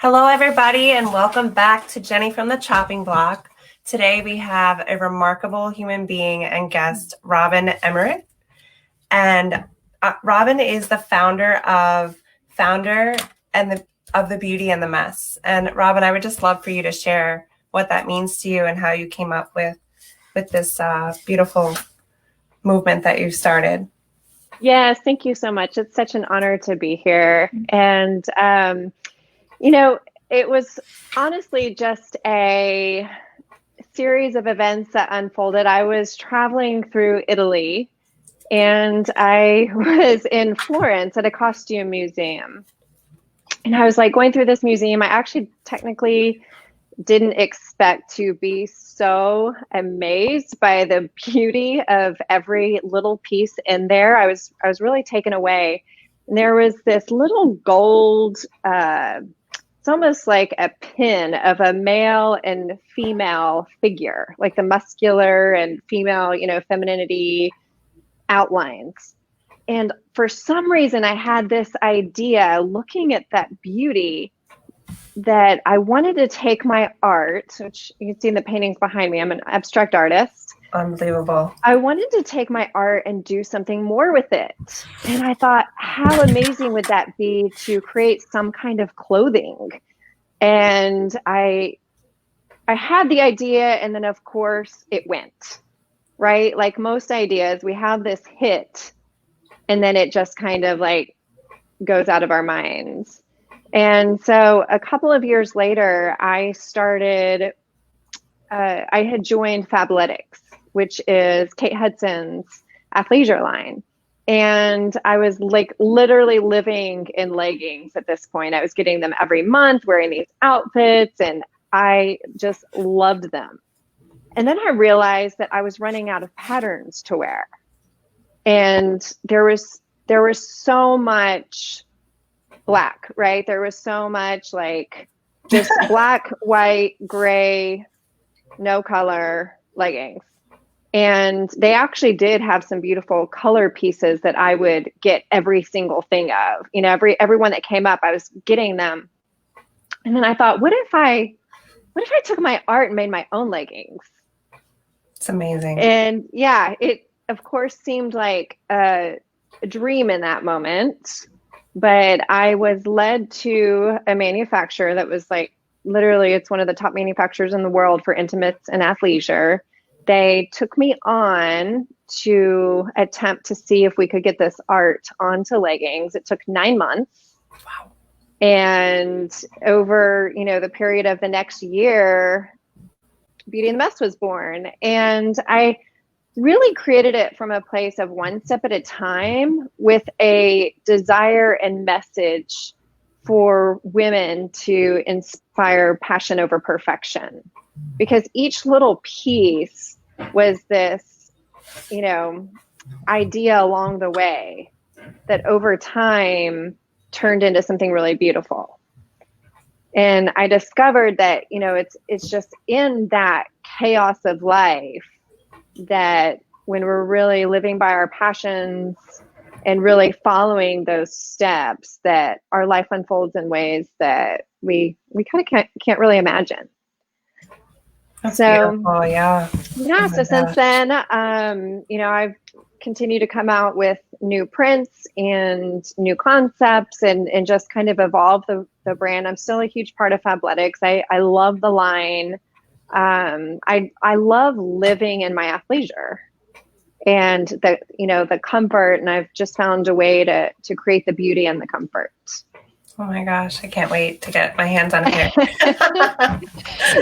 Hello, everybody, and welcome back to Jenny from the Chopping Block. Today, we have a remarkable human being and guest, Robin Emmerich. And Robin is the founder of the Beauty and the Mess. And Robin, I would just love for you to share what that means to you and how you came up with this beautiful movement that you started. Yes, thank you so much. It's such an honor to be here. And it was honestly just a series of events that unfolded. I was traveling through Italy and I was in Florence at a costume museum. And I was like going through this museum. I actually technically didn't expect to be so amazed by the beauty of every little piece in there. I was really taken away. And there was this little gold, it's almost like a pin of a male and female figure, like the muscular and female, femininity outlines. And for some reason, I had this idea looking at that beauty that I wanted to take my art, which you can see in the paintings behind me. I'm an abstract artist. Unbelievable. I wanted to take my art and do something more with it. And I thought, how amazing would that be to create some kind of clothing? And I had the idea, and then of course it went, right? Like most ideas, we have this hit, and then it just kind of like goes out of our minds. And so a couple of years later, I had joined Fabletics, which is Kate Hudson's athleisure line. And I was like literally living in leggings at this point. I was getting them every month, wearing these outfits, and I just loved them. And then I realized that I was running out of patterns to wear. And there was so much black, right? There was so much like just black, white, gray, no color leggings. And they actually did have some beautiful color pieces that I would get every single thing of. Everyone that came up, I was getting them. And then I thought, what if I took my art and made my own leggings? It's amazing. And yeah, it of course seemed like a dream in that moment. But I was led to a manufacturer that was like, literally, it's one of the top manufacturers in the world for intimates and athleisure. They took me on to attempt to see if we could get this art onto leggings. It took 9 months. Wow. And over, the period of the next year, Beauty and the Mess was born. And I really created it from a place of one step at a time with a desire and message for women to inspire passion over perfection. Because each little piece was this, idea along the way that over time turned into something really beautiful. And I discovered that, it's just in that chaos of life that when we're really living by our passions and really following those steps, that our life unfolds in ways that we kind of can't really imagine. That's beautiful, yeah. Yeah. So since then, I've continued to come out with new prints and new concepts and just kind of evolve the brand. I'm still a huge part of Fabletics. I love the line. I love living in my athleisure and the comfort, and I've just found a way to create the beauty and the comfort. Oh my gosh, I can't wait to get my hands on here.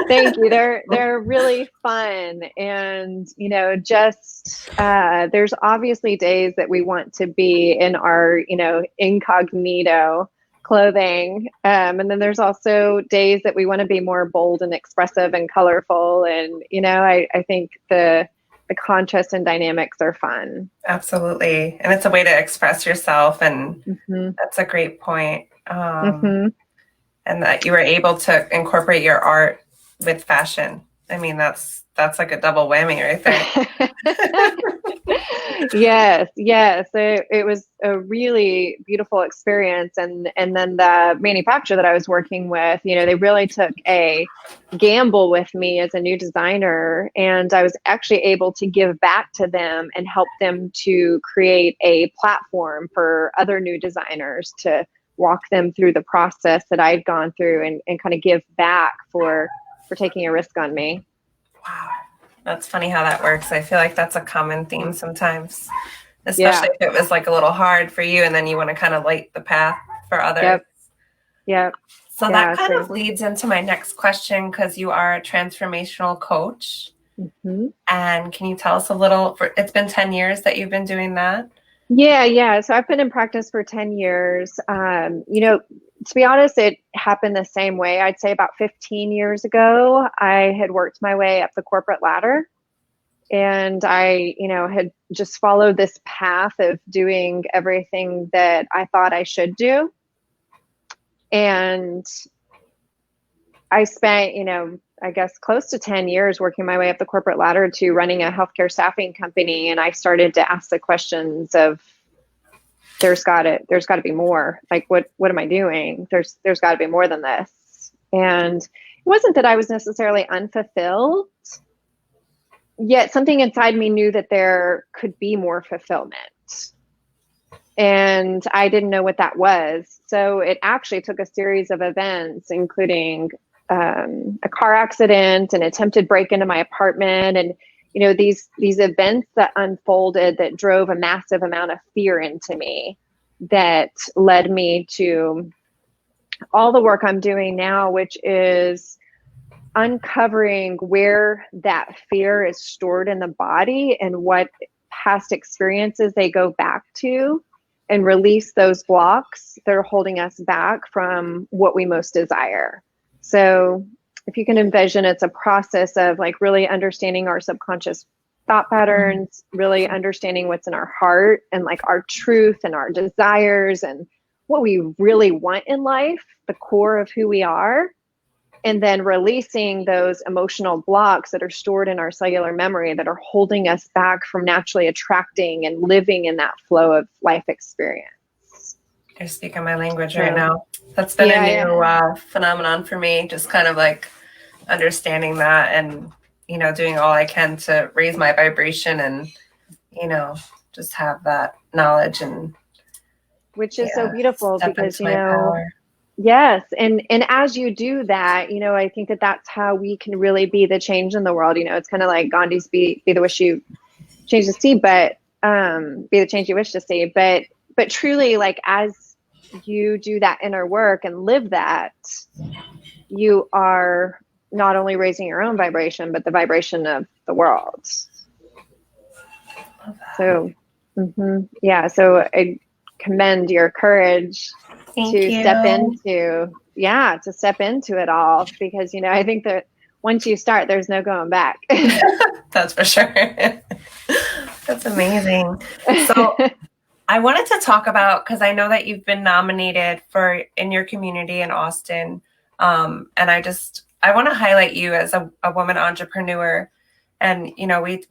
Thank you. They're really fun. And, there's obviously days that we want to be in our, incognito clothing. And then there's also days that we want to be more bold and expressive and colorful. And, I think the contrast and dynamics are fun. Absolutely. And it's a way to express yourself. And that's a great point. And that you were able to incorporate your art with fashion I mean, that's like a double whammy right there. Yes. It was a really beautiful experience. And then the manufacturer that I was working with, they really took a gamble with me as a new designer. And I was actually able to give back to them and help them to create a platform for other new designers to walk them through the process that I'd gone through and kind of give back for taking a risk on me. Wow. That's funny how that works. I feel like that's a common theme sometimes, Yeah. especially if it was like a little hard for you and then you want to kind of light the path for others. Yep. So that kind of leads into my next question, because you are a transformational coach. Mm-hmm. And can you tell us a little, it's been 10 years that you've been doing that? Yeah. So I've been in practice for 10 years. To be honest, it happened the same way. I'd say about 15 years ago, I had worked my way up the corporate ladder. And I, had just followed this path of doing everything that I thought I should do. And I spent, I guess close to 10 years working my way up the corporate ladder to running a healthcare staffing company. And I started to ask the questions of, there's got to be more. Like, what am I doing? There's got to be more than this. And it wasn't that I was necessarily unfulfilled, yet something inside me knew that there could be more fulfillment. And I didn't know what that was. So it actually took a series of events, including a car accident, an attempted break into my apartment, and these events that unfolded that drove a massive amount of fear into me, that led me to all the work I'm doing now, which is uncovering where that fear is stored in the body and what past experiences they go back to, and release those blocks that are holding us back from what we most desire. So if you can envision, it's a process of like really understanding our subconscious thought patterns, really understanding what's in our heart and like our truth and our desires and what we really want in life, the core of who we are, and then releasing those emotional blocks that are stored in our cellular memory that are holding us back from naturally attracting and living in that flow of life experience. You're speaking my language right now. That's been a new phenomenon for me, just kind of like understanding that and, doing all I can to raise my vibration and, just have that knowledge. And which is so beautiful because, power. Yes. And as you do that, I think that that's how we can really be the change in the world. It's kind of like Gandhi's be the wish you change to see, but be the change you wish to see. But truly, like, as you do that inner work and live that, you are not only raising your own vibration, but the vibration of the world. So, so I commend your courage to step into it all, because I think that once you start, there's no going back. That's for sure. That's amazing. So I wanted to talk about, because I know that you've been nominated in your community in Austin, and I want to highlight you as a woman entrepreneur. And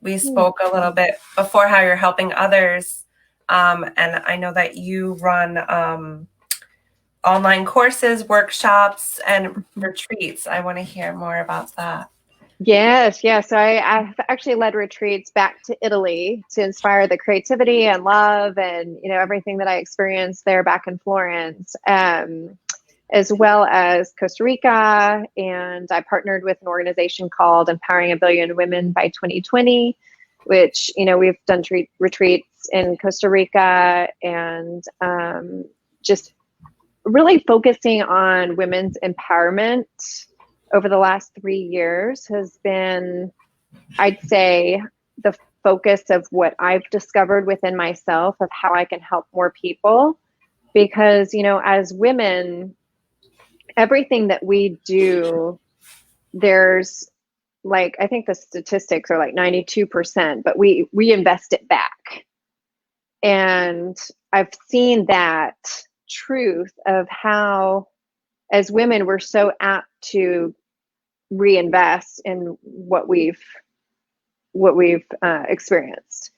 we spoke a little bit before how you're helping others, and I know that you run online courses, workshops, and retreats. I want to hear more about that. Yes. So I've actually led retreats back to Italy to inspire the creativity and love and, everything that I experienced there back in Florence, as well as Costa Rica. And I partnered with an organization called Empowering a Billion Women by 2020, which, we've done retreats in Costa Rica, and just really focusing on women's empowerment over the last 3 years has been, I'd say, the focus of what I've discovered within myself of how I can help more people. Because, as women, everything that we do, there's like, I think the statistics are like 92%, but we invest it back. And I've seen that truth of how, as women, we're so apt to reinvest in what we've experienced.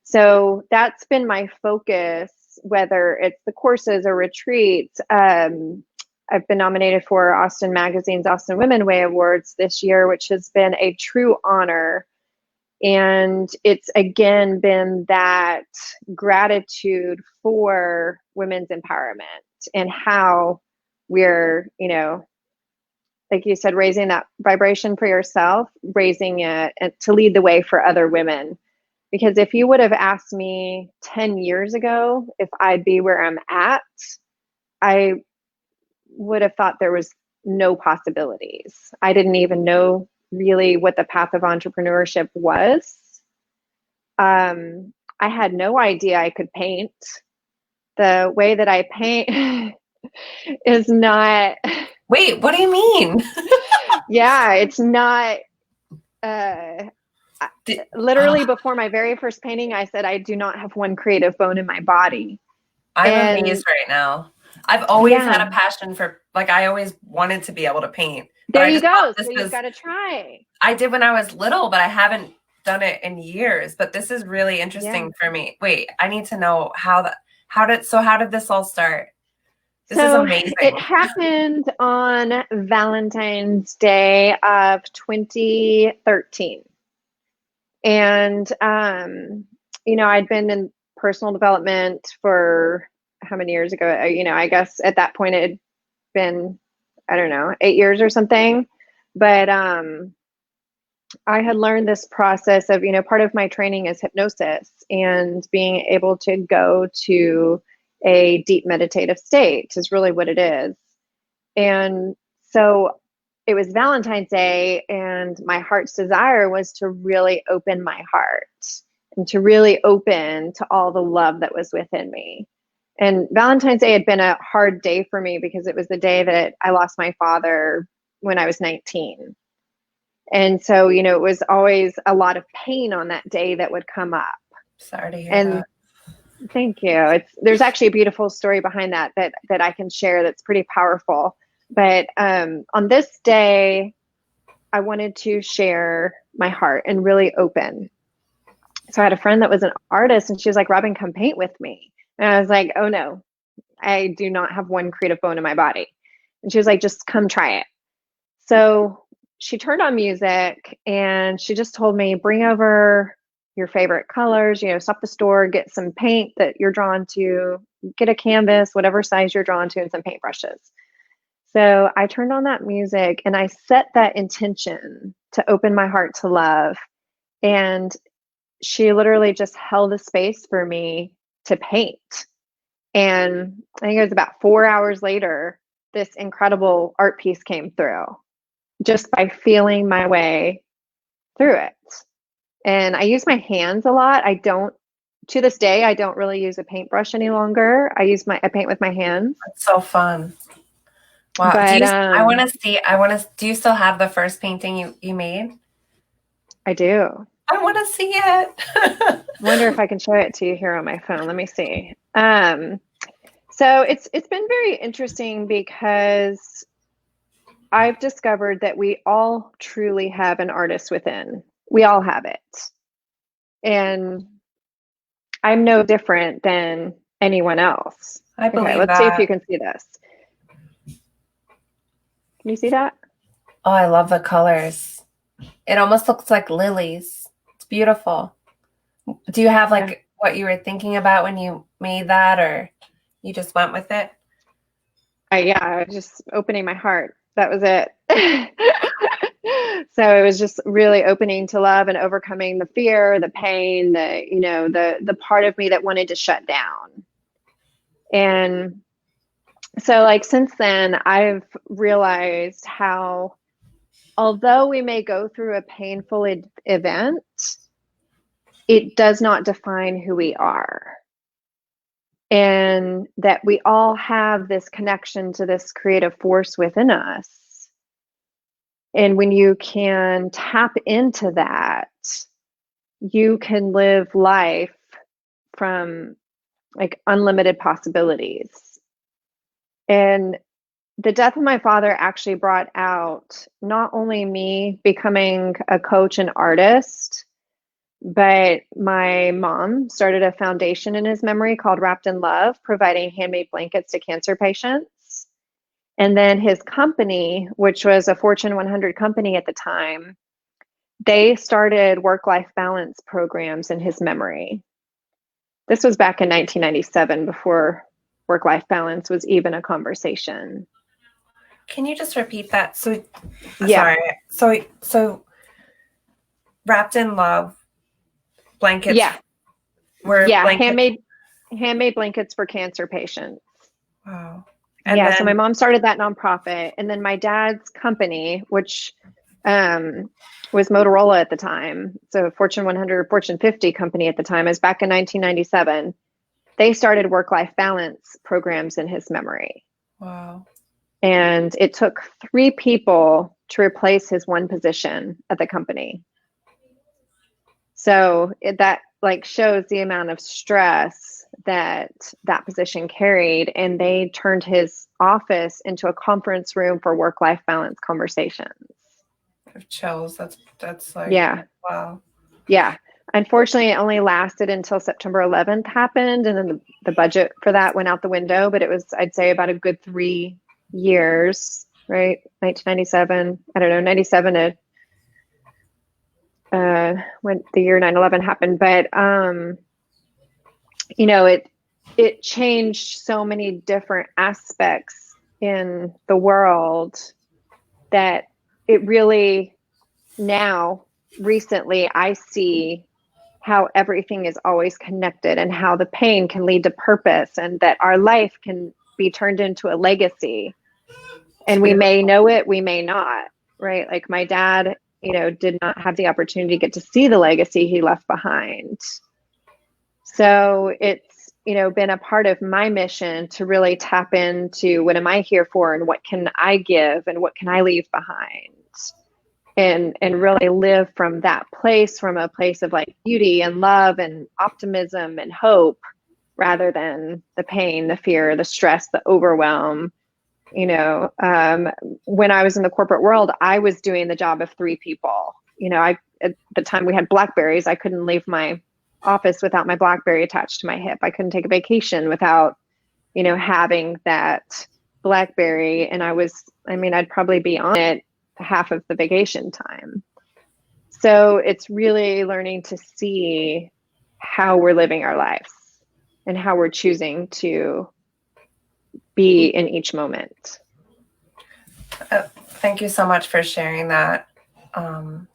So that's been my focus, whether it's the courses or retreats. I've been nominated for Austin Magazine's Austin Women Way Awards this year, which has been a true honor. And it's again been that gratitude for women's empowerment and how we're, like you said, raising that vibration for yourself, raising it to lead the way for other women. Because if you would have asked me 10 years ago if I'd be where I'm at, I would have thought there was no possibilities. I didn't even know really what the path of entrepreneurship was. I had no idea I could paint. The way that I paint is not. Wait, what do you mean? Yeah, it's not. Literally before my very first painting, I said, I do not have one creative bone in my body. I'm amazed right now. I've always had a passion for, I always wanted to be able to paint. There you go. So you've got to try. I did when I was little, but I haven't done it in years. But this is really interesting for me. Wait, I need to know how did this all start? This is amazing. It happened on Valentine's Day of 2013. And, I'd been in personal development for how many years ago? I guess at that point it had been, 8 years or something. But I had learned this process of, part of my training is hypnosis and being able to go to a deep meditative state is really what it is. And so it was Valentine's Day, and my heart's desire was to really open my heart and to really open to all the love that was within me. And Valentine's Day had been a hard day for me because it was the day that I lost my father when I was 19. And so, it was always a lot of pain on that day that would come up. Sorry to hear that. Thank you. There's actually a beautiful story behind that I can share that's pretty powerful. But on this day, I wanted to share my heart and really open. So I had a friend that was an artist, and she was like, Robin, come paint with me. And I was like, oh no, I do not have one creative bone in my body. And she was like, just come try it. So she turned on music and she just told me, bring over your favorite colors, stop the store, get some paint that you're drawn to, get a canvas, whatever size you're drawn to, and some paintbrushes. So I turned on that music and I set that intention to open my heart to love. And she literally just held a space for me to paint. And I think it was about 4 hours later, this incredible art piece came through just by feeling my way through it. And I use my hands a lot. To this day, I don't really use a paintbrush any longer. I paint with my hands. That's so fun. Wow. But, do you still have the first painting you made? I do. I want to see it. I wonder if I can show it to you here on my phone. Let me see. So it's been very interesting because I've discovered that we all truly have an artist within. We all have it. And I'm no different than anyone else. I believe that. Let's see if you can see this. Can you see that? Oh, I love the colors. It almost looks like lilies. It's beautiful. Do you have what you were thinking about when you made that, or you just went with it? I was just opening my heart. That was it. So it was just really opening to love and overcoming the fear, the pain, the part of me that wanted to shut down. And so since then, I've realized how, although we may go through a painful event, it does not define who we are. And that we all have this connection to this creative force within us. And when you can tap into that, you can live life from unlimited possibilities. And the death of my father actually brought out not only me becoming a coach and artist, but my mom started a foundation in his memory called Wrapped in Love, providing handmade blankets to cancer patients. And then his company, which was a Fortune 100 company at the time, they started work-life balance programs in his memory. This was back in 1997, before work-life balance was even a conversation. Can you just repeat that? So, Yeah. sorry. So Wrapped in Love blankets. Yeah. Were Yeah. blankets. Handmade blankets for cancer patients. Wow. And yeah. So my mom started that nonprofit, and then my dad's company, which was Motorola at the time, so Fortune 100, Fortune 50 company at the time, is back in 1997. They started work-life balance programs in his memory. Wow. And it took 3 people to replace his one position at the company. So that like shows the amount of stress that position carried, and they turned his office into a conference room for work-life balance conversations. Chills. That's like, yeah. Wow. Yeah. Unfortunately, it only lasted until September 11th happened, and then the budget for that went out the window, but it was, I'd say, about a good 3 years, right? 1997, I don't know, 97 to when the year 9/11 happened. But it changed so many different aspects in the world that it really, now recently, I see how everything is always connected, and how the pain can lead to purpose, and that our life can be turned into a legacy. And we may know it, we may not, right? Like my dad, did not have the opportunity to get to see the legacy he left behind. So it's, been a part of my mission to really tap into what am I here for, and what can I give, and what can I leave behind, and really live from that place, from a place of like beauty and love and optimism and hope, rather than the pain, the fear, the stress, the overwhelm. When I was in the corporate world, I was doing the job of 3 people. At the time we had BlackBerries, I couldn't leave my office without my BlackBerry attached to my hip. I couldn't take a vacation without, having that BlackBerry. And I'd probably be on it half of the vacation time. So it's really learning to see how we're living our lives and how we're choosing to be in each moment. Thank you so much for sharing that.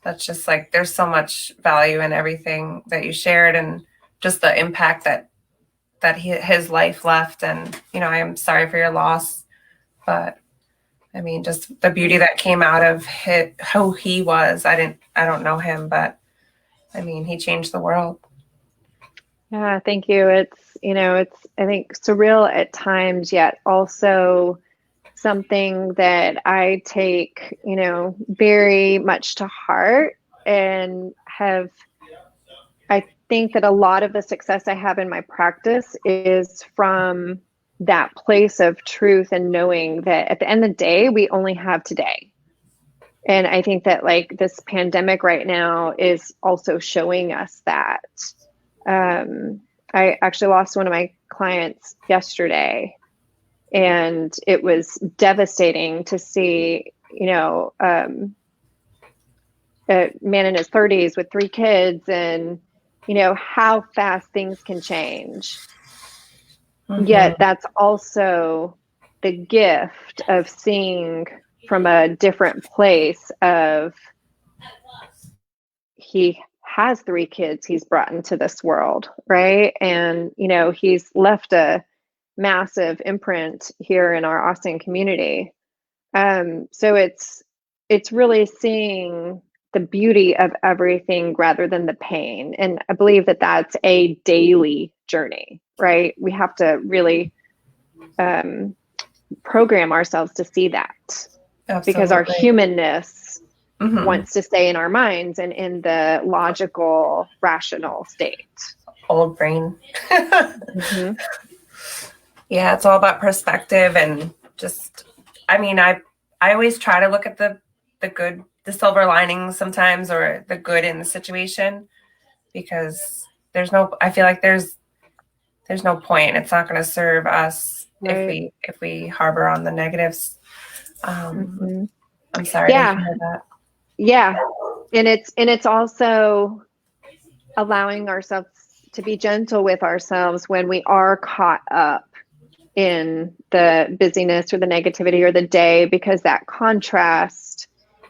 That's just like, there's so much value in everything that you shared, and just the impact that his life left. And, I am sorry for your loss, but just the beauty that came out of who he was. I don't know him, but he changed the world. Yeah, thank you. It's, I think surreal at times, yet also something that I take, very much to heart, and I think that a lot of the success I have in my practice is from that place of truth, and knowing that at the end of the day, we only have today. And I think that like this pandemic right now is also showing us that. I actually lost one of my clients yesterday, and it was devastating to see, a man in his 30s with 3 kids, and, how fast things can change. Mm-hmm. Yet that's also the gift of seeing from a different place of, he has 3 kids he's brought into this world, right? And, he's left a massive imprint here in our Austin community. So it's really seeing the beauty of everything rather than the pain. And I believe that that's a daily journey, right? We have to really program ourselves to see that. Absolutely. Because our humanness wants to stay in our minds and in the logical, rational state. Old brain. Yeah, it's all about perspective, and just, I mean, I always try to look at the good, the silver linings sometimes, or the good in the situation, because I feel like there's no point. It's not going to serve us if we harbor on the negatives. I'm sorry to hear that. Yeah. And it's also allowing ourselves to be gentle with ourselves when we are caught up in the busyness or the negativity or the day, because that contrast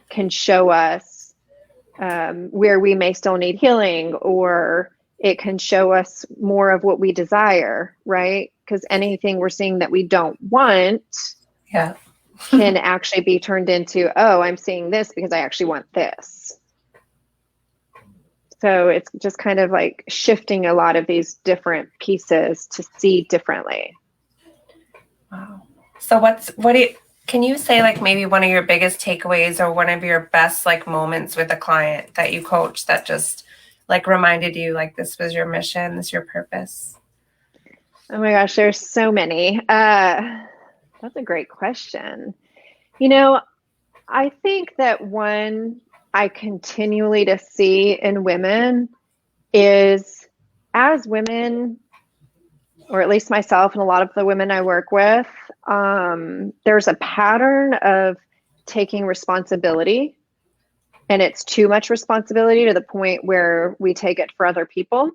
can show us where we may still need healing, or it can show us more of what we desire, right? Because anything we're seeing that we don't want can actually be turned into, oh, I'm seeing this because I actually want this. So it's just kind of like shifting a lot of these different pieces to see differently. Wow. So can you say like maybe one of your biggest takeaways or one of your best like moments with a client that you coach that just like reminded you like this was your mission, this is your purpose? Oh my gosh, there's so many. That's a great question. You know, I think that one I continually to see in women is, as women, or at least myself and a lot of the women I work with, there's a pattern of taking responsibility, and it's too much responsibility to the point where we take it for other people.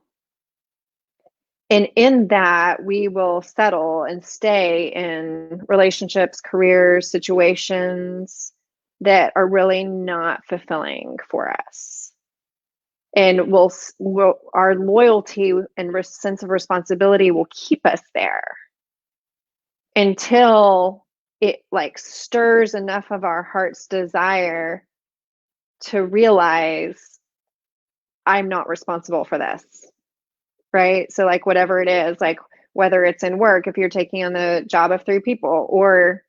And in that, we will settle and stay in relationships, careers, situations that are really not fulfilling for us. And our loyalty and sense of responsibility will keep us there until it like stirs enough of our heart's desire to realize I'm not responsible for this. Right? So like whatever it is, like whether it's in work, if you're taking on the job of 3 people or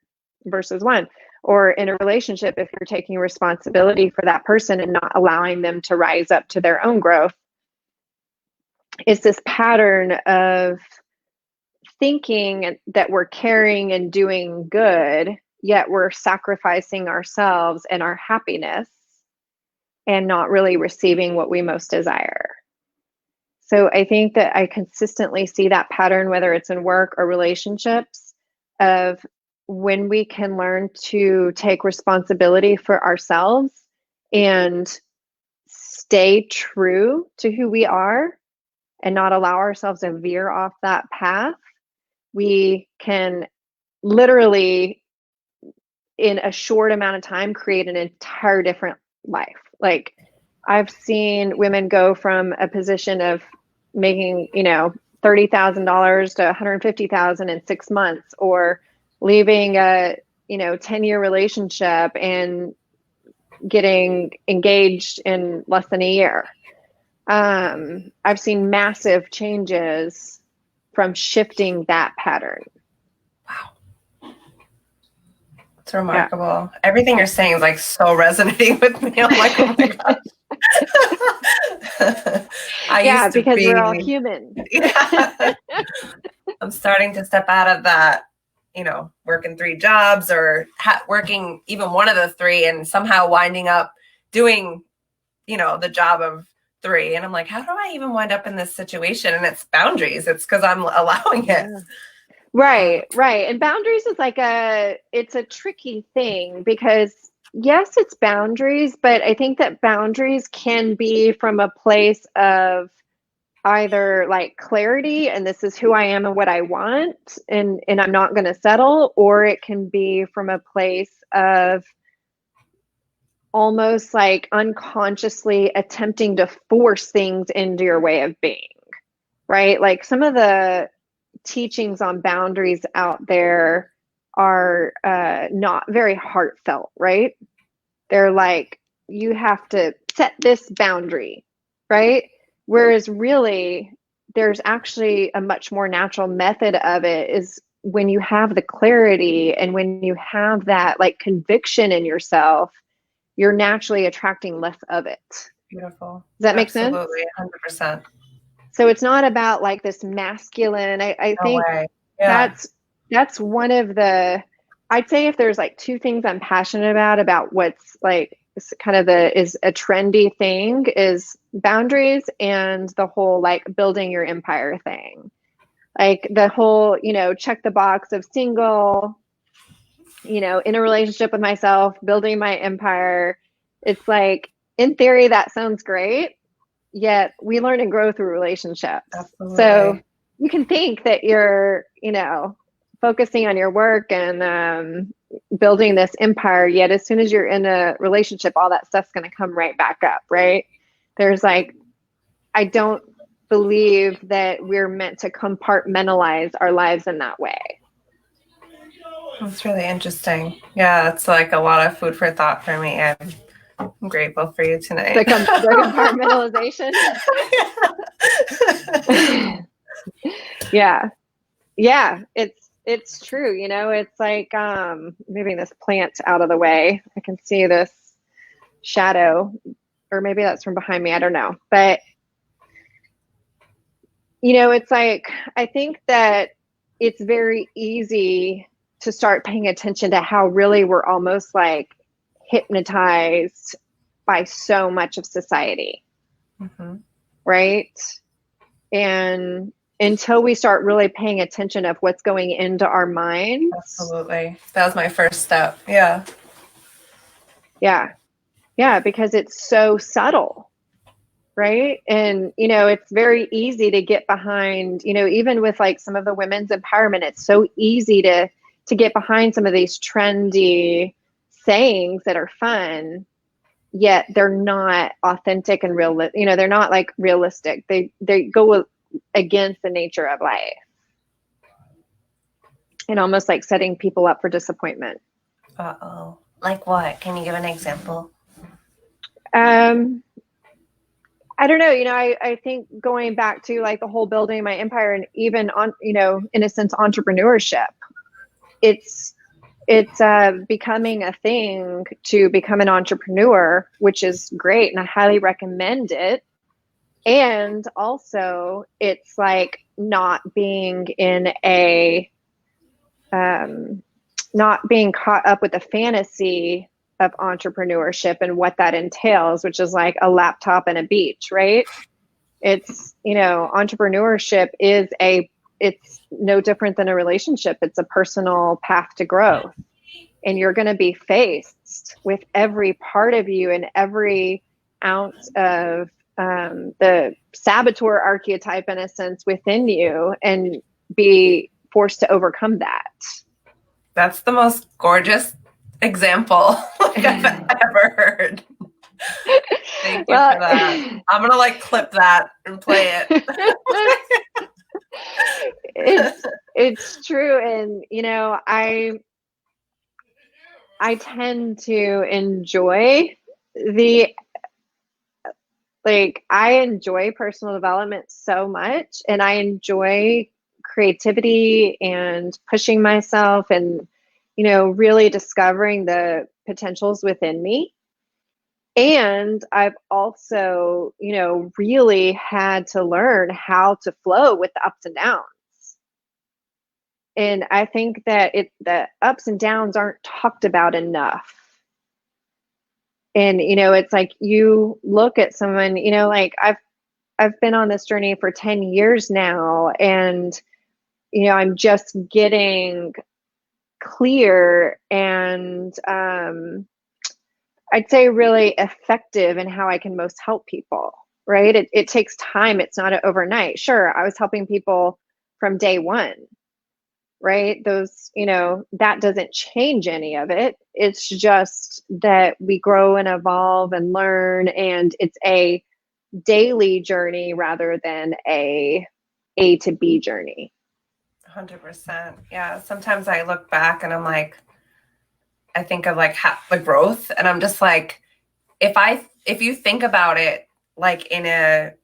versus 1, or in a relationship, if you're taking responsibility for that person and not allowing them to rise up to their own growth, it's this pattern of thinking that we're caring and doing good, yet we're sacrificing ourselves and our happiness and not really receiving what we most desire. So I think that I consistently see that pattern, whether it's in work or relationships, of when we can learn to take responsibility for ourselves and stay true to who we are and not allow ourselves to veer off that path, we can literally, in a short amount of time, create an entire different life. Like, I've seen women go from a position of making, $30,000 to $150,000 in 6 months, or leaving a 10-year relationship and getting engaged in less than a year. I've seen massive changes from shifting that pattern. Wow. It's remarkable. Yeah. Everything you're saying is like so resonating with me. I'm like, oh my gosh. Because we're all human. Yeah. I'm starting to step out of that, working 3 jobs or working even one of the 3 and somehow winding up doing, the job of 3. And I'm like, how do I even wind up in this situation? And it's boundaries. It's because I'm allowing it. Yeah. Right. And boundaries is it's a tricky thing, because yes, it's boundaries, but I think that boundaries can be from a place of either like clarity and this is who I am and what I want, and I'm not going to settle, or it can be from a place of almost like unconsciously attempting to force things into your way of being, right? Like some of the teachings on boundaries out there are not very heartfelt, right? They're like, you have to set this boundary, right? Whereas really, there's actually a much more natural method of it, is when you have the clarity and when you have that like conviction in yourself, you're naturally attracting less of it. Beautiful. Does that make sense? Absolutely, 100%. So it's not about like this masculine. I think that's one of the I'd say if there's like two things I'm passionate about what's like kind of is a trendy thing is boundaries and the whole like building your empire thing. Like the whole, check the box of single, in a relationship with myself, building my empire. It's like, in theory, that sounds great, yet we learn and grow through relationships. Absolutely. So you can think that you're, focusing on your work and building this empire, yet as soon as you're in a relationship, all that stuff's going to come right back up, right? There's like, I don't believe that we're meant to compartmentalize our lives in that way. That's really interesting. Yeah, that's like a lot of food for thought for me. I'm grateful for you tonight. The compartmentalization. Yeah, it's true. It's like moving this plant out of the way. I can see this shadow, or maybe that's from behind me. I don't know. But, it's like, I think that it's very easy to start paying attention to how really we're almost like hypnotized by so much of society. Mm-hmm. Right? And until we start really paying attention of what's going into our minds. Absolutely. That was my first step. Yeah. Yeah, because it's so subtle, right? And, it's very easy to get behind, even with like some of the women's empowerment, it's so easy to get behind some of these trendy sayings that are fun, yet they're not authentic and real. They're not like realistic. They go against the nature of life and almost like setting people up for disappointment. Uh-oh. Like what? Can you give an example? I don't know. I think going back to like the whole building my empire and even on, in a sense, entrepreneurship, it's becoming a thing to become an entrepreneur, which is great. And I highly recommend it. And also it's like not being in not being caught up with the fantasy of entrepreneurship and what that entails, which is like a laptop and a beach, right? It's, entrepreneurship it's no different than a relationship. It's a personal path to growth. And you're going to be faced with every part of you and every ounce of the saboteur archetype, in a sense, within you, and be forced to overcome that. That's the most gorgeous example I've ever heard. Thank you for that. I'm going to like clip that and play it. It's true. And, I tend to enjoy I enjoy personal development so much, and I enjoy creativity and pushing myself and, really discovering the potentials within me. And I've also, really had to learn how to flow with the ups and downs. And I think that the ups and downs aren't talked about enough. And, it's like you look at someone, like I've been on this journey for 10 years now, and, I'm just getting clear and I'd say really effective in how I can most help people, right? It takes time. It's not overnight. Sure, I was helping people from day one, right? Those, that doesn't change any of it. It's just that we grow and evolve and learn, and it's a daily journey rather than a to B journey. 100%. Yeah. Sometimes I look back and I'm like, I think of like the growth, and I'm just like, if you think about it, like it's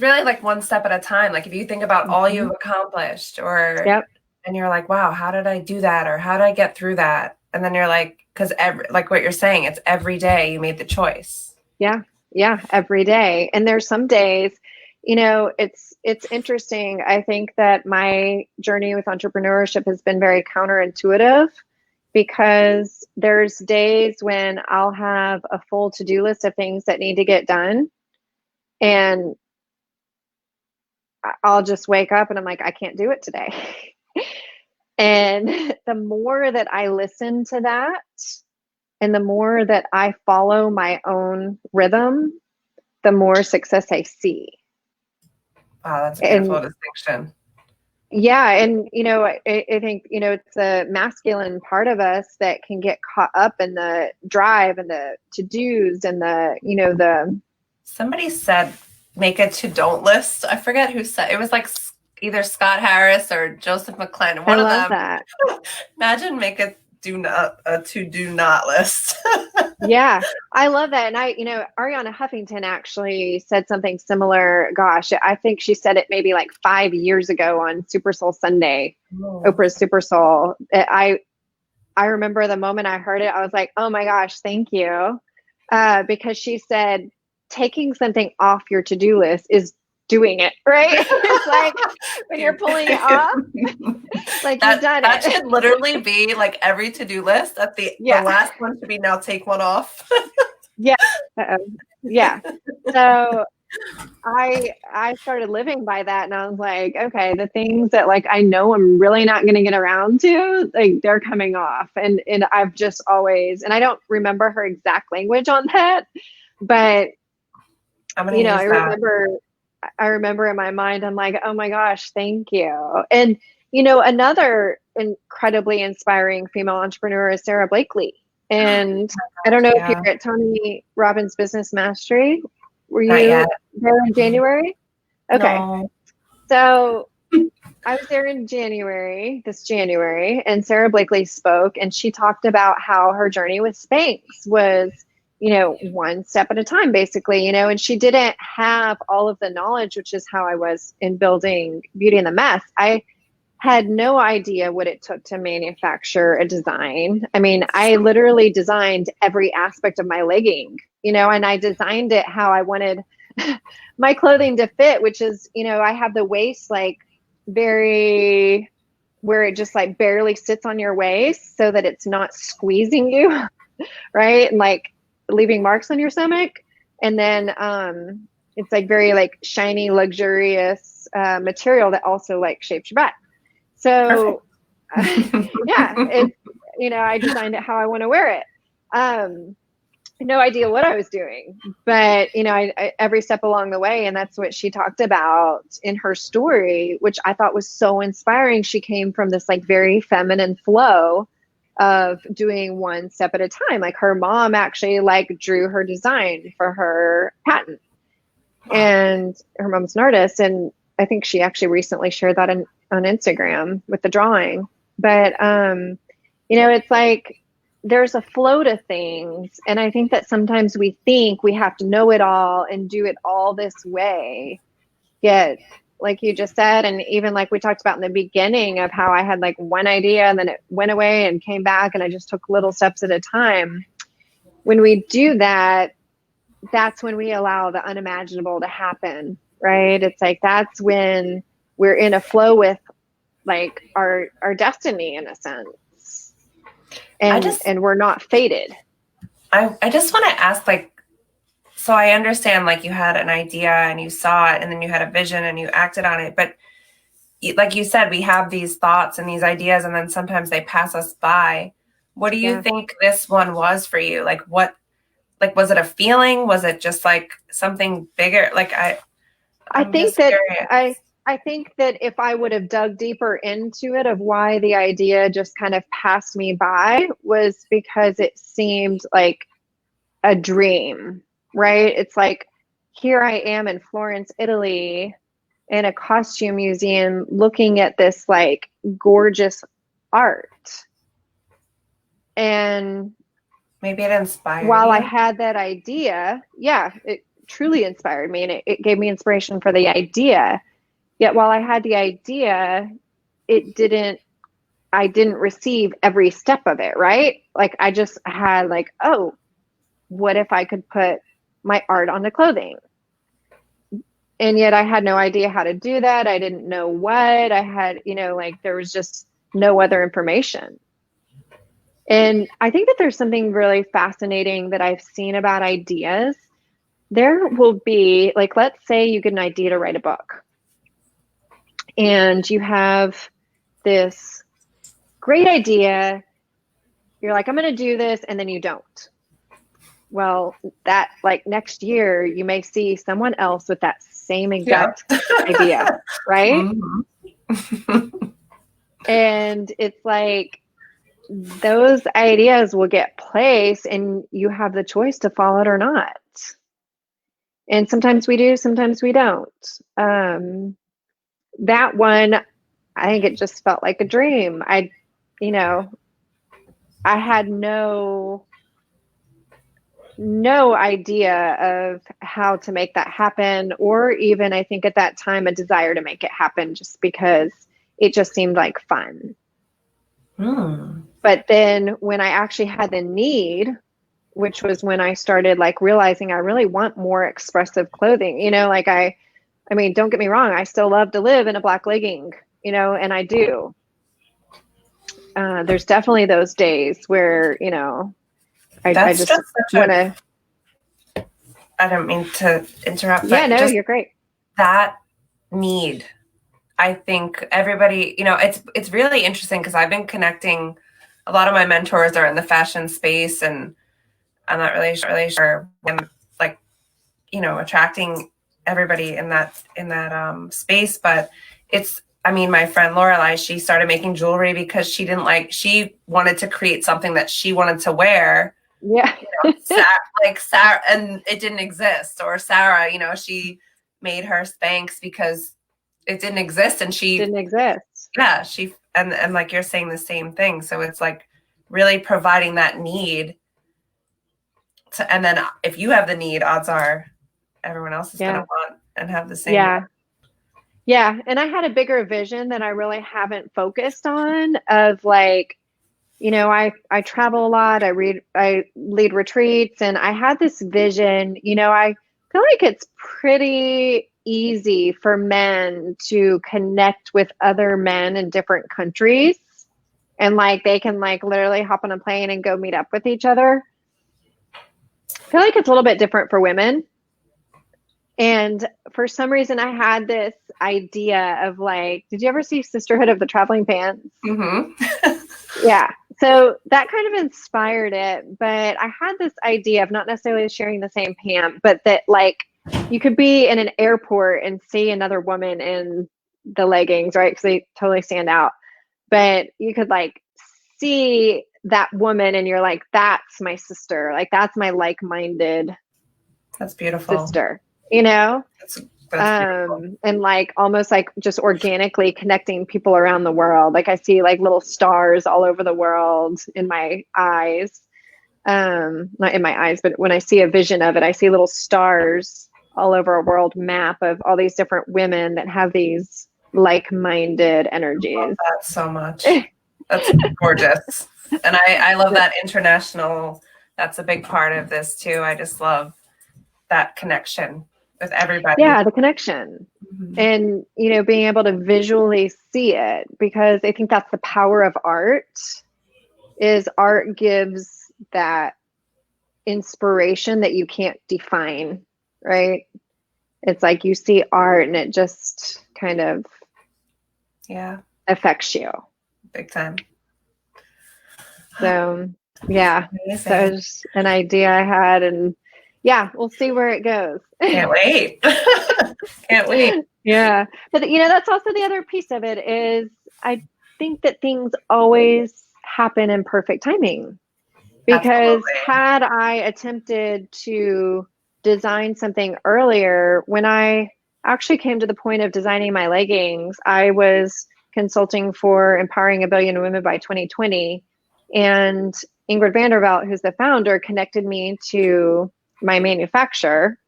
really like one step at a time. Like if you think about all you've accomplished, and you're like, wow, how did I do that? Or how did I get through that? And then you're like, because like what you're saying, it's every day you made the choice. Yeah, every day. And there's some days, it's interesting. I think that my journey with entrepreneurship has been very counterintuitive because there's days when I'll have a full to-do list of things that need to get done, and I'll just wake up and I'm like, I can't do it today. And the more that I listen to that and the more that I follow my own rhythm, the more success I see. Wow, that's a beautiful distinction. Yeah. And, I think, it's the masculine part of us that can get caught up in the drive and the to-dos and the. Somebody said, make a to-don't list. I forget who said, it was like either Scott Harris or Joseph McClendon. One of them. That. Imagine make a to-do not list. Yeah, I love that. And Ariana Huffington actually said something similar. Gosh, I think she said it maybe like 5 years ago on Super Soul Sunday, Oprah's Super Soul. I remember the moment I heard it, I was like, oh my gosh, thank you. Because she said, taking something off your to-do list is doing it, right? It's like when you're pulling it off, like you've done it. That should literally be like every to-do list. The last one should be now take one off. Yeah. Yeah. So I started living by that, and I was like, okay, the things that like I know I'm really not going to get around to, like they're coming off. And I've just always, and I don't remember her exact language on that, but I remember in my mind, I'm like, oh my gosh, thank you. And, another incredibly inspiring female entrepreneur is Sarah Blakely. And I don't know if you're at Tony Robbins Business Mastery. Were you there in January? Okay. No. So I was there in this January, and Sarah Blakely spoke, and she talked about how her journey with Spanx was one step at a time, basically, and she didn't have all of the knowledge, which is how I was in building Beauty and the Mess. I had no idea what it took to manufacture a design. I mean, I literally designed every aspect of my legging, and I designed it how I wanted my clothing to fit, which is, I have the waist like very, where it just like barely sits on your waist so that it's not squeezing you, right? And like leaving marks on your stomach. And then it's like very like shiny, luxurious material that also like shapes your butt. So I designed it how I want to wear it. No idea what I was doing, but I every step along the way, and that's what she talked about in her story, which I thought was so inspiring. She came from this like very feminine flow of doing one step at a time. Like her mom actually like drew her design for her patent, and her mom's an artist. And I think she actually recently shared that on Instagram with the drawing. But, it's like, there's a flow to things. And I think that sometimes we think we have to know it all and do it all this way. Yet, like you just said, and even like we talked about in the beginning of how I had like one idea and then it went away and came back, and I just took little steps at a time. When we do that, that's when we allow the unimaginable to happen, right? It's like, that's when we're in a flow with like our destiny in a sense. And we're not fated. I just want to ask, like, so I understand, like, you had an idea and you saw it and then you had a vision and you acted on it. But like you said, we have these thoughts and these ideas, and then sometimes they pass us by. What do you think this one was for you? Like, was it a feeling? Was it just like something bigger? Like, I think that if I would have dug deeper into it of why the idea just kind of passed me by, was because it seemed like a dream, right? It's like, here I am in Florence, Italy, in a costume museum looking at this like gorgeous art. And maybe it inspired while you. I had that idea, it truly inspired me, and it gave me inspiration for the idea. Yet while I had the idea, I didn't receive every step of it, right? Like I just had like, oh, what if I could put my art on the clothing? And yet I had no idea how to do that. I didn't know what I had, like there was just no other information. And I think that there's something really fascinating that I've seen about ideas. There will be, like, let's say you get an idea to write a book and you have this great idea. You're like, I'm going to do this. And then you don't. Well, that like next year, you may see someone else with that same exact idea, right? Mm-hmm. And it's like those ideas will get placed and you have the choice to follow it or not. And sometimes we do, sometimes we don't. That one, I think it just felt like a dream. I had no idea of how to make that happen, or even I think at that time a desire to make it happen just because it just seemed like fun. But then when I actually had the need, which was when I started like realizing I really want more expressive clothing, like I mean, don't get me wrong, I still love to live in a black legging, and I do. There's definitely those days where, I just want to. I don't mean to interrupt. Yeah, no, you're great. That need, I think everybody, it's really interesting because I've been connecting. A lot of my mentors are in the fashion space, and I'm not really sure when, like, attracting everybody in that space. But my friend Lorelai, she started making jewelry because she wanted to create something that she wanted to wear. Yeah. Sarah, and it didn't exist. Or Sarah, she made her Spanx because it didn't exist, and she didn't exist. Yeah, and like you're saying the same thing. So it's like really providing that need and then if you have the need, odds are everyone else is going to want and have the same. Yeah. And I had a bigger vision that I really haven't focused on of like, I travel a lot, I lead retreats, and I had this vision, I feel like it's pretty easy for men to connect with other men in different countries. And like, they can like literally hop on a plane and go meet up with each other. I feel like it's a little bit different for women. And for some reason I had this idea of like, did you ever see Sisterhood of the Traveling Pants? Mm-hmm. Yeah. So that kind of inspired it. But I had this idea of not necessarily sharing the same pant, but that like you could be in an airport and see another woman in the leggings, right? Because they totally stand out. But you could like see that woman and you're like, that's my sister. Like, that's my like-minded That's beautiful. sister, That's and like almost like just organically connecting people around the world. Like I see like little stars all over the world in my eyes. Not in my eyes, but when I see a vision of it, I see little stars all over a world map of all these different women that have these like-minded energies. I love that so much. That's gorgeous. And I love that international, that's a big part of this too. I just love that connection with everybody. Yeah, the connection. Mm-hmm. And, being able to visually see it, because I think that's the power of art, is art gives that inspiration that you can't define, right? It's like you see art and it just kind of affects you. Big time. So, yeah, so it was an idea I had, and yeah, we'll see where it goes. Can't wait. Can't wait. Yeah. But, that's also the other piece of it is I think that things always happen in perfect timing. Because had I attempted to design something earlier, when I actually came to the point of designing my leggings, I was consulting for Empowering a Billion Women by 2020. And Ingrid Vandervelt, who's the founder, connected me to my manufacturer,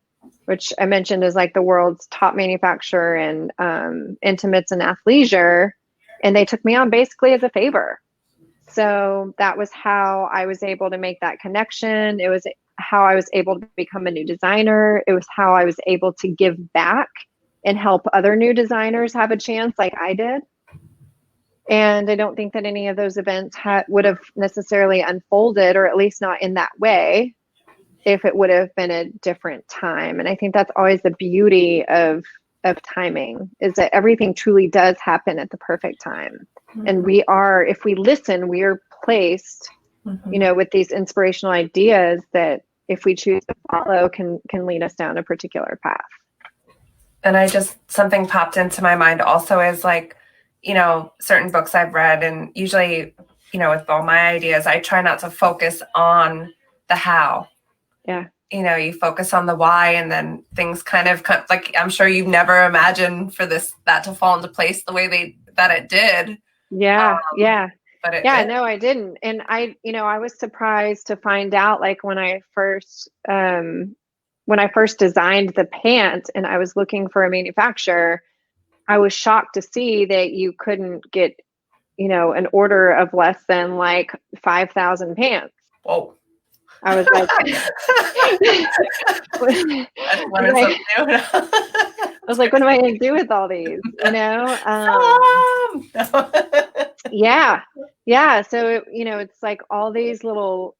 which I mentioned is like the world's top manufacturer in intimates and athleisure. And they took me on basically as a favor. So that was how I was able to make that connection. It was how I was able to become a new designer. It was how I was able to give back and help other new designers have a chance like I did. And I don't think that any of those events would have necessarily unfolded, or at least not in that way, if it would have been a different time. And I think that's always the beauty of timing, is that everything truly does happen at the perfect time. Mm-hmm. And we are, if we listen, we are placed, mm-hmm. With these inspirational ideas that if we choose to follow can lead us down a particular path. And something popped into my mind also is like, certain books I've read, and usually, with all my ideas, I try not to focus on the how. Yeah. You focus on the why, and then things kind of like, I'm sure you've never imagined for that to fall into place the way that it did. Yeah. Yeah. But it yeah, did. No, I didn't. And I was surprised to find out, like, when I first designed the pant and I was looking for a manufacturer, I was shocked to see that you couldn't get, an order of less than like 5,000 pants. Whoa. I was like, what am I going to do with all these? Yeah. So, it's like all these little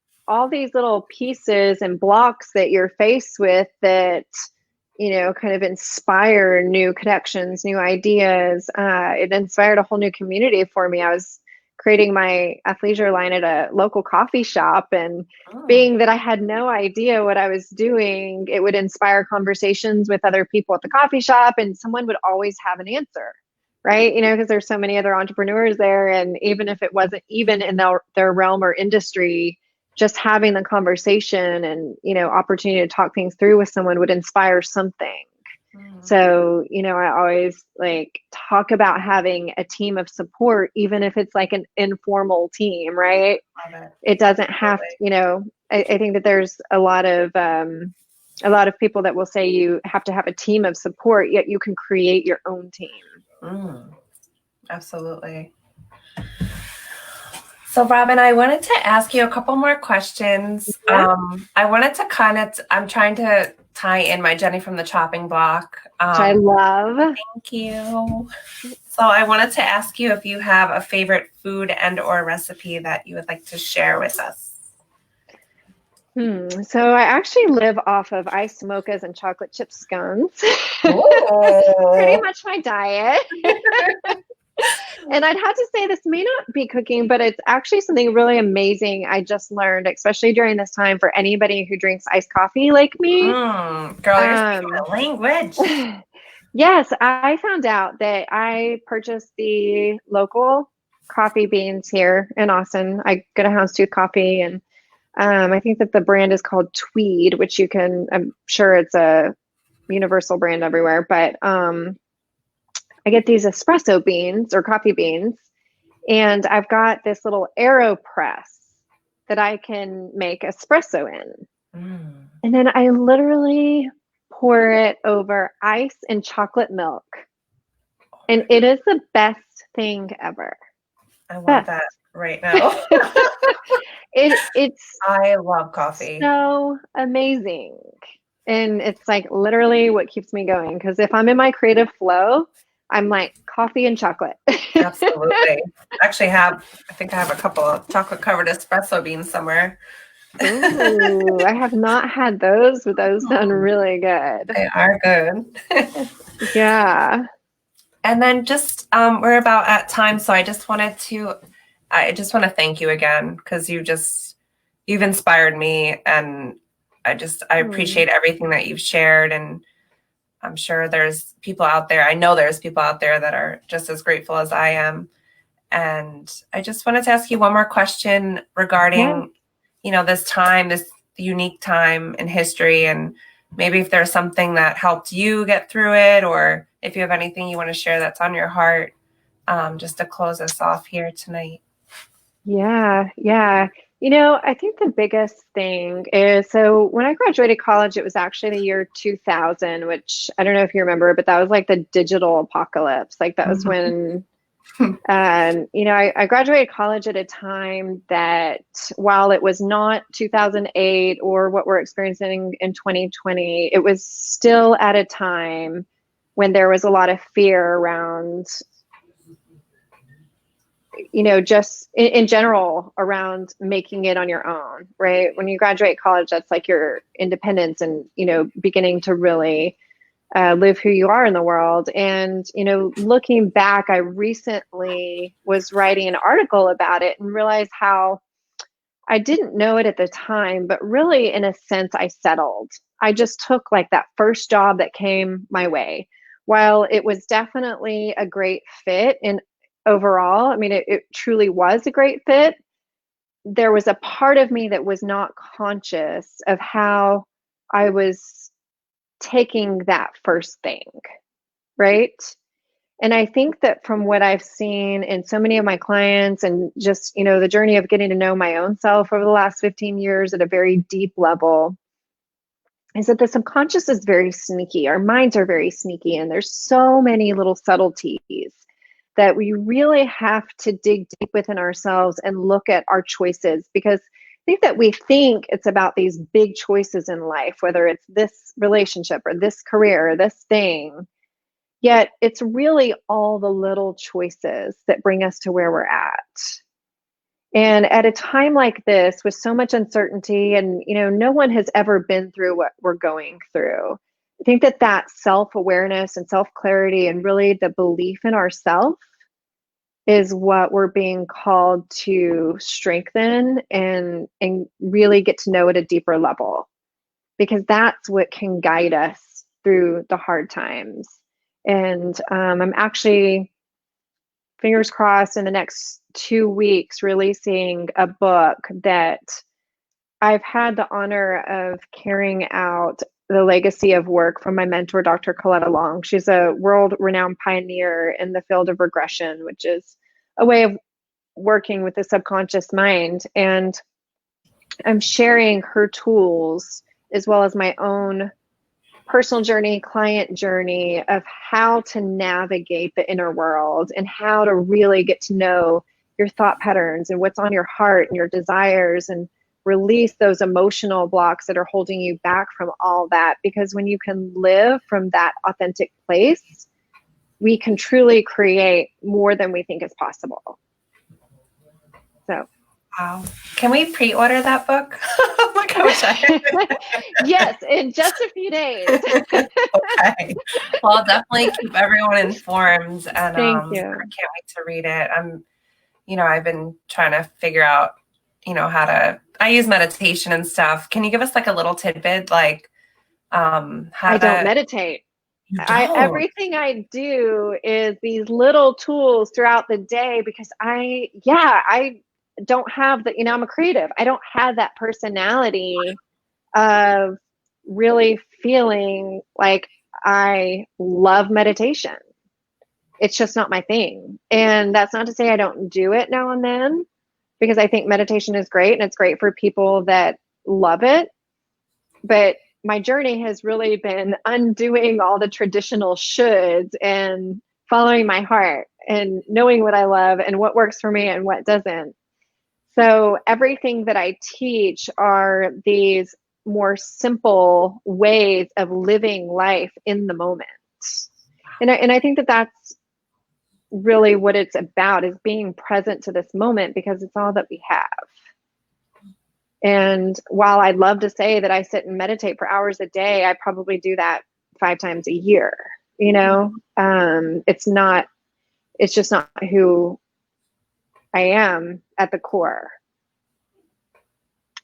pieces and blocks that you're faced with that, kind of inspire new connections, new ideas. It inspired a whole new community for me. I was creating my athleisure line at a local coffee shop, and being that I had no idea what I was doing, it would inspire conversations with other people at the coffee shop, and someone would always have an answer, right? Because there's so many other entrepreneurs there, and even if it wasn't even in their realm or industry, just having the conversation and, opportunity to talk things through with someone would inspire something. Mm-hmm. So, I always talk about having a team of support, even if it's like an informal team, right? It doesn't have, I think that there's a lot of people that will say you have to have a team of support, yet you can create your own team. Absolutely. So, Robin, I wanted to ask you a couple more questions. Yeah. I wanted to I'm trying to tie in my Jenny from the chopping block. Which I love. Thank you. So I wanted to ask you if you have a favorite food and or recipe that you would like to share with us. So I actually live off of iced mochas and chocolate chip scones. Pretty much my diet. And I'd have to say, this may not be cooking, but it's actually something really amazing I just learned, especially during this time, for anybody who drinks iced coffee like me. Girl, you're speaking a language. Yes, I found out that I purchased the local coffee beans here in Austin. I go to Houndstooth Coffee, and I think that the brand is called Tweed, which I'm sure it's a universal brand everywhere, but I get these espresso beans or coffee beans, and I've got this little AeroPress that I can make espresso in. And then I literally pour it over ice and chocolate milk. And it is the best thing ever. I want that right now. It's I love coffee. So amazing. And it's like literally what keeps me going, because if I'm in my creative flow, I'm like coffee and chocolate. Absolutely. Actually I think I have a couple of chocolate covered espresso beans somewhere. Ooh, I have not had those, but those sound really good. They are good. Yeah. And then just we're about at time, so I just want to thank you again, because you've inspired me, and I appreciate everything that you've shared, and I'm sure there's people out there. I know there's people out there that are just as grateful as I am. And I just wanted to ask you one more question regarding, this unique time in history, and maybe if there's something that helped you get through it, or if you have anything you want to share that's on your heart, just to close us off here tonight. Yeah. I think the biggest thing is, so when I graduated college, it was actually the year 2000, which I don't know if you remember, but that was like the digital apocalypse. Like that was when, I graduated college at a time that, while it was not 2008 or what we're experiencing in 2020, it was still at a time when there was a lot of fear around, just in general around making it on your own, right? When you graduate college, that's like your independence and, beginning to really live who you are in the world. And, looking back, I recently was writing an article about it and realized how I didn't know it at the time, but really, in a sense, I settled. I just took like that first job that came my way. While it was definitely a great fit, and overall, I mean, it truly was a great fit, there was a part of me that was not conscious of how I was taking that first thing, right? And I think that from what I've seen in so many of my clients and just, the journey of getting to know my own self over the last 15 years at a very deep level, is that the subconscious is very sneaky. Our minds are very sneaky, and there's so many little subtleties that we really have to dig deep within ourselves and look at our choices, because I think that we think it's about these big choices in life, whether it's this relationship or this career or this thing. Yet it's really all the little choices that bring us to where we're at. And at a time like this, with so much uncertainty, and no one has ever been through what we're going through, I think that self-awareness and self-clarity and really the belief in ourselves is what we're being called to strengthen and really get to know at a deeper level, because that's what can guide us through the hard times. And I'm actually, fingers crossed, in the next 2 weeks releasing a book that I've had the honor of carrying out the legacy of work from my mentor, Dr. Coletta Long. She's a world-renowned pioneer in the field of regression, which is a way of working with the subconscious mind. And I'm sharing her tools as well as my own personal journey, client journey of how to navigate the inner world and how to really get to know your thought patterns and what's on your heart and your desires, and release those emotional blocks that are holding you back from all that. Because when you can live from that authentic place, we can truly create more than we think is possible. So. Wow. Can we pre-order that book? Oh my gosh. Yes, in just a few days. Okay. Well, I'll definitely keep everyone informed, and Thank you. I can't wait to read it. I've been trying to figure out, I use meditation and stuff. Can you give us like a little tidbit, like how I don't meditate. Everything I do is these little tools throughout the day, because I don't have I'm a creative. I don't have that personality of really feeling like I love meditation. It's just not my thing. And that's not to say I don't do it now and then, because I think meditation is great and it's great for people that love it. But my journey has really been undoing all the traditional shoulds and following my heart and knowing what I love and what works for me and what doesn't. So everything that I teach are these more simple ways of living life in the moment. And I think that that's really what it's about, is being present to this moment, because it's all that we have. And while I'd love to say that I sit and meditate for hours a day, I probably do that 5 times a year. It's just not who I am at the core.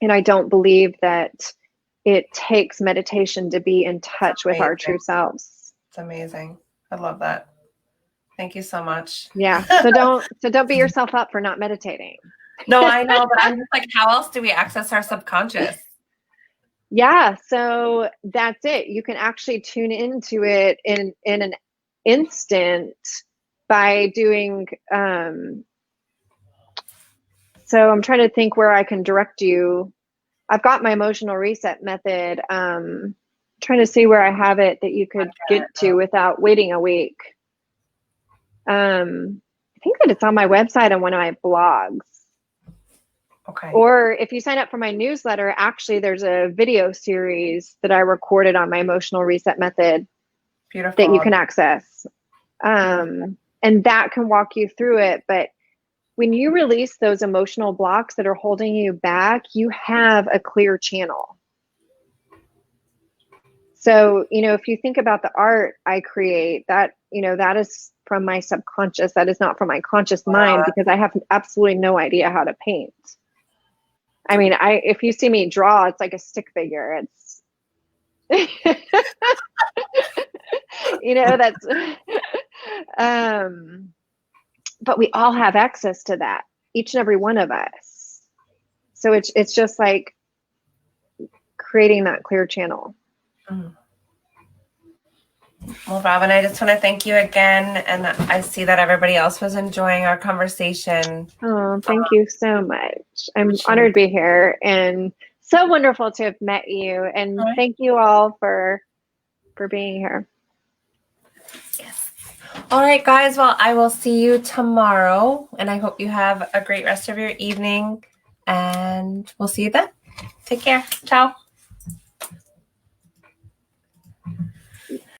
And I don't believe that it takes meditation to be in touch with our true selves. It's amazing. I love that. Thank you so much. Yeah. So don't beat yourself up for not meditating. No, I know, but I'm just like, how else do we access our subconscious? Yeah. So that's it. You can actually tune into it in an instant by doing, so I'm trying to think where I can direct you. I've got my emotional reset method. Trying to see where I have it that you could get to without waiting a week. I think that it's on my website and one of my blogs. Okay. Or if you sign up for my newsletter, actually there's a video series that I recorded on my emotional reset method Beautiful. that you can access. And that can walk you through it. But when you release those emotional blocks that are holding you back, you have a clear channel. So, if you think about the art I create, that, that is from my subconscious. That is not from my conscious mind, because I have absolutely no idea how to paint. I mean, if you see me draw, it's like a stick figure. It's, that's, but we all have access to that, each and every one of us. So it's just like creating that clear channel. Well, Robin, I just want to thank you again. And I see that everybody else was enjoying our conversation. Oh, thank you so much. I'm honored to be here, and so wonderful to have met you. And thank you all for being here. Yes. All right, guys. Well, I will see you tomorrow, and I hope you have a great rest of your evening, and we'll see you then. Take care. Ciao.